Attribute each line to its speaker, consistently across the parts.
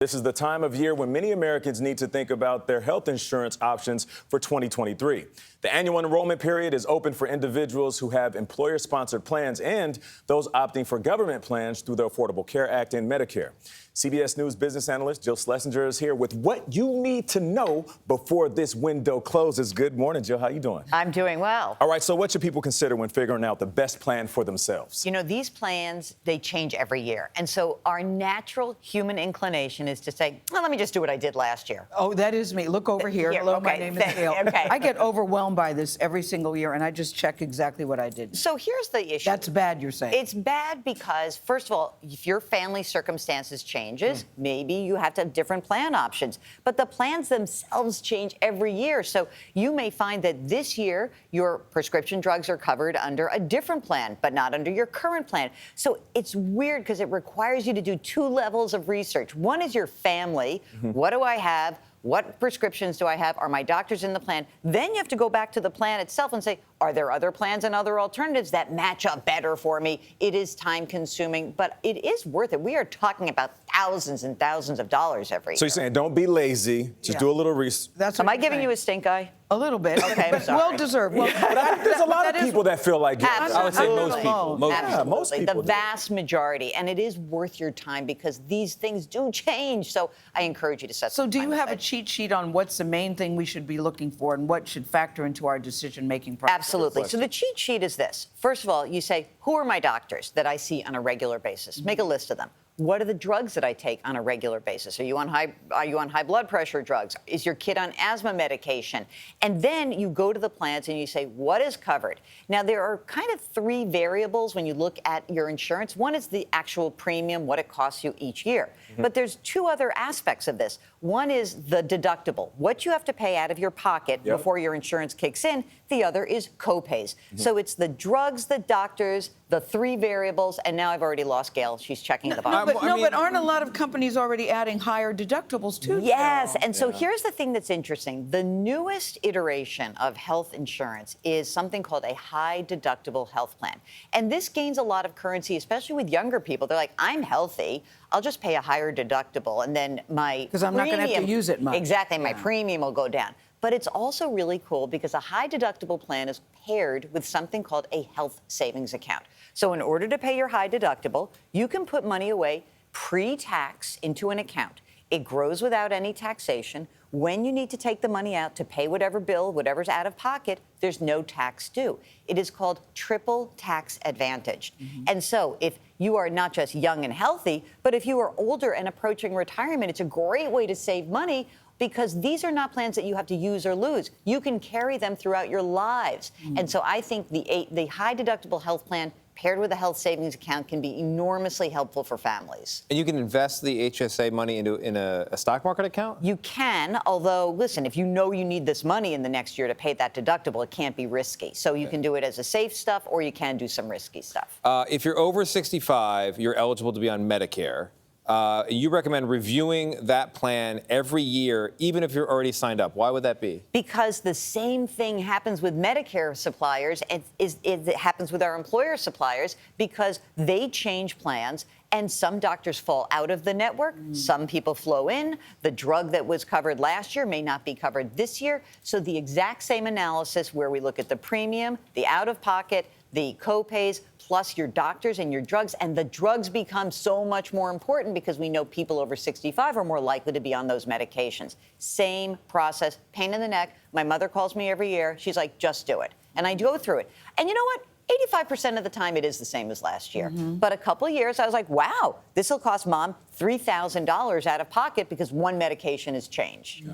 Speaker 1: This is the time of year when many Americans need to think about their health insurance options for 2023. The annual enrollment period is open for individuals who have employer-sponsored plans and those opting for government plans through the Affordable Care Act and Medicare. CBS News business analyst Jill Schlesinger is here with what you need to know before this window closes. Good morning, Jill. How you doing?
Speaker 2: I'm doing well.
Speaker 1: All right, so what should people consider when figuring out the best plan for themselves?
Speaker 2: You know, these plans, they change every year. And so our natural human inclination is to say, well, let me just do what I did last year.
Speaker 3: Oh, that is me. Look over here. Hello,
Speaker 2: okay.
Speaker 3: My name is Gail.
Speaker 2: Okay.
Speaker 3: I get overwhelmed by this every single year, and I just check exactly what I did.
Speaker 2: So here's the issue.
Speaker 3: That's bad, you're saying.
Speaker 2: It's bad because, first of all, if your family circumstances changes, maybe you have to have different plan options. But the plans themselves change every year. So you may find that this year your prescription drugs are covered under a different plan, but not under your current plan. So it's weird because it requires you to do two levels of research. One is your family. What do I have? What prescriptions do I have? Are my doctors in the plan? Then you have to go back to the plan itself and say, are there other plans and other alternatives that match up better for me? It is time consuming, but it is worth it. We are talking about thousands and thousands of dollars every year.
Speaker 1: So you're saying don't be lazy, just do a little research.
Speaker 2: Am I giving you a stink eye?
Speaker 3: A little bit.
Speaker 2: Okay, I'm sorry.
Speaker 3: Well deserved. Well,
Speaker 1: But there's a lot of people that feel like
Speaker 2: Absolutely.
Speaker 4: I would say most people.
Speaker 2: Absolutely.
Speaker 1: most people
Speaker 2: The
Speaker 1: do.
Speaker 2: vast majority. And it is worth your time because these things do change. So I encourage you to set
Speaker 3: So
Speaker 2: some
Speaker 3: do
Speaker 2: time
Speaker 3: you have a
Speaker 2: aside.
Speaker 3: cheat sheet on what's the main thing we should be looking for and what should factor into our decision-making process?
Speaker 2: Absolutely. So the cheat sheet is this. First of all, you say, who are my doctors that I see on a regular basis? Make a list of them. What are the drugs that I take on a regular basis? Are you on high blood pressure drugs? Is your kid on asthma medication? And then you go to the plans and you say, what is covered? Now, there are kind of three variables when you look at your insurance. One is the actual premium, what it costs you each year. But there's two other aspects of this. One is the deductible, what you have to pay out of your pocket before your insurance kicks in. The other is copays. So it's the drugs, the doctors, the three variables, and now I've already lost Gail. She's checking the box.
Speaker 3: But aren't a lot of companies already adding higher deductibles too?
Speaker 2: Yes, and so here's the thing that's interesting. The newest iteration of health insurance is something called a high deductible health plan. And this gains a lot of currency, especially with younger people. They're like, I'm healthy. I'll just pay a higher deductible, and then my
Speaker 3: Because I'm not going to have to use it much.
Speaker 2: Exactly, my premium will go down. But it's also really cool because a high deductible plan is paired with something called a health savings account. So in order to pay your high deductible, you can put money away pre-tax into an account. It grows without any taxation. When you need to take the money out to pay whatever bill, whatever's out of pocket, there's no tax due. It is called triple tax advantage. And so if you are not just young and healthy, but if you are older and approaching retirement, it's a great way to save money because these are not plans that you have to use or lose. You can carry them throughout your lives. And so I think the high deductible health plan paired with a health savings account can be enormously helpful for families.
Speaker 4: And you can invest the HSA money in a stock market account?
Speaker 2: You can, although, listen, if you know you need this money in the next year to pay that deductible, it can't be risky. So you can do it as a safe stuff or you can do some risky stuff.
Speaker 4: If you're over 65, you're eligible to be on Medicare. You recommend reviewing that plan every year, even if you're already signed up. Why would that be?
Speaker 2: Because the same thing happens with Medicare suppliers and it happens with our employer suppliers because they change plans and some doctors fall out of the network. Some people flow in. The drug that was covered last year may not be covered this year. So the exact same analysis where we look at the premium, the out-of-pocket, the copays, plus your doctors and your drugs. And the drugs become so much more important because we know people over 65 are more likely to be on those medications. Same process, pain in the neck. My mother calls me every year. She's like, just do it. And I go through it. And you know what? 85% of the time, it is the same as last year. But a couple of years, I was like, wow, this will cost Mom $3,000 out of pocket because one medication has changed.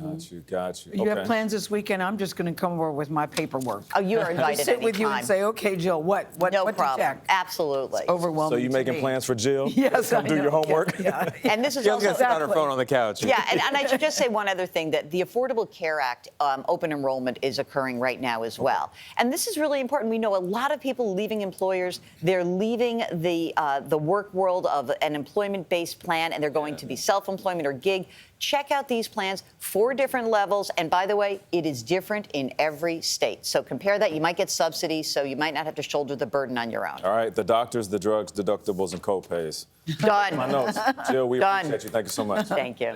Speaker 1: Got you.
Speaker 3: You have plans this weekend? I'm just going to come over with my paperwork.
Speaker 2: Oh, you are invited
Speaker 3: Sit with you and
Speaker 2: anytime.
Speaker 3: say, okay, Jill, what
Speaker 2: No
Speaker 3: to
Speaker 2: problem.
Speaker 3: check?
Speaker 2: Absolutely.
Speaker 3: It's overwhelming.
Speaker 1: So you
Speaker 3: to
Speaker 1: making
Speaker 3: me.
Speaker 1: plans for Jill?
Speaker 3: Yes,
Speaker 1: Come
Speaker 3: I
Speaker 1: do
Speaker 3: know.
Speaker 1: your homework?
Speaker 3: Yeah.
Speaker 2: And this is
Speaker 4: Jill's
Speaker 2: also
Speaker 4: going to sit on her phone on the couch.
Speaker 2: Yeah, and I should just say one other thing, that the Affordable Care Act open enrollment is occurring right now as well. And this is really important. We know a lot of people leaving employers. They're leaving the work world of an employment-based plan, and they're going to be self-employment or gig. Check out these plans, 4 different levels. And by the way, it is different in every state. So compare that. You might get subsidies, so you might not have to shoulder the burden on your own.
Speaker 1: All right, the doctors, the drugs, deductibles, and co-pays.
Speaker 2: Done.
Speaker 1: My notes. Jill, we
Speaker 2: Done.
Speaker 1: appreciate you. Thank you so much.
Speaker 2: Thank you.